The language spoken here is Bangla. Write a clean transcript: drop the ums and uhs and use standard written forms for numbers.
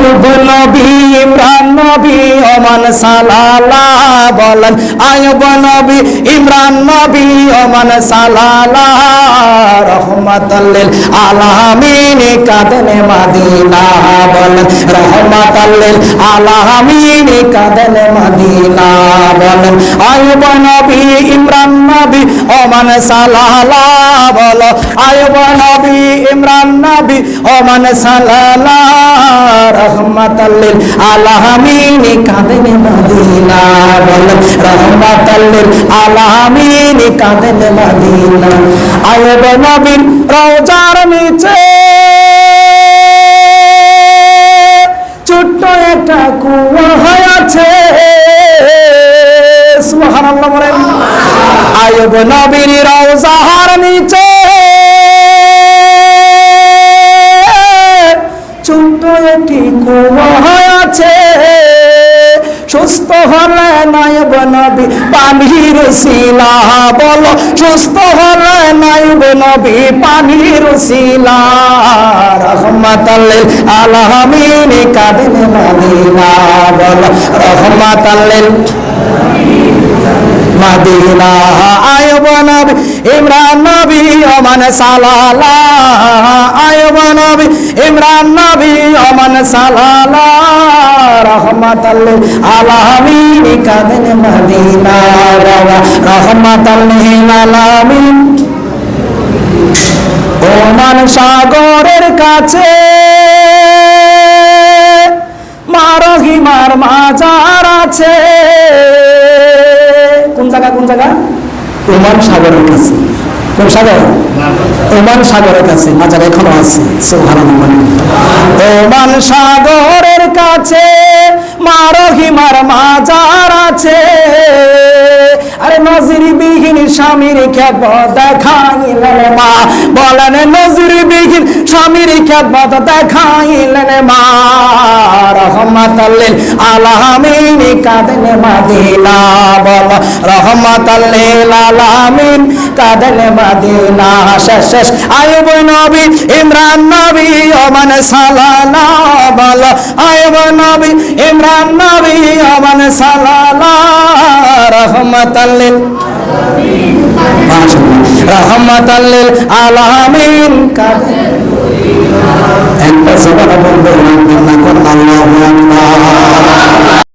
আয়ুব নবী ইমরান নবী ওমান সালালা বলেন আয়ুব নবী ইমরান নবী ওমান সালালা রহমাতাল লিল আলামিন কাঁদেন মদিনা বলেন রহমাতাল লিল আলামিন কাঁদেন মদিনা বলেন আয়ুব নবী ইমরান নবী ওমান সালালা বলো আয়ুব নবী ইমরান নবী ওমান সালালা রহমাতাল লিল আলামিন কাঁদেন মদিনা বলেন রহমাতাল লিল আলামিন কাঁদেন মদিনা আয়ুব নবীর রওজার নিচে ছোট্ট একটা কুয়া আছে সুবহানাল্লাহ বলেন আয়ুব নবীর রওজার নিচে ছোট্ট একটি কুয়া আছে সুস্থ হলে আয়ুব নবী পানির উসিলা বলো সুস্থ হলে আয়ুব নবী পানির উসিলা রহমাতাল লিল আলামিন কাঁদেন মদিনা বলো রহমাতাল লিল মদিনা আয়ুব নবী ইমরান নবী ওমান সালালা আয়ুব নবী ইমরান নবী ওমান সালালা রহমাতাল লিল আলামিন কাঁদেন মদিনা রহমাতাল লিল আলামিন ওমান সাগরের কাছে মারহিমার মাজার আছে কোন জায়গা ওমান সাগরের কাছে কোন সাগর ওমান সাগরের কাছে মাজার এখনো আছে সুবহানাল্লাহ ওমান সাগরের কাছে মারহিমার মাজার আছে আরে নজির বিহীন স্বামীর খেদমত দেখাইলেন মা বলেন নজির বিহীন স্বামীর খেদমত দেখাইলেন মা রহমাতাল লিল আলামিন কাঁদেন মদিনা বল রহমাতাল লিল আলামিন কাঁদেন মদিনা শেষ আয়ুব নবী ইমরান নবী ওমান সালালা বল আয়ুব নবী ইমরান নবী ওমান সালালা রহমাতাল লিল রহমাতাল লিল আলামিন কাঁদেন একটা সুবহানাল্লাহ বলবেন না কোন আল্লাহু আকবার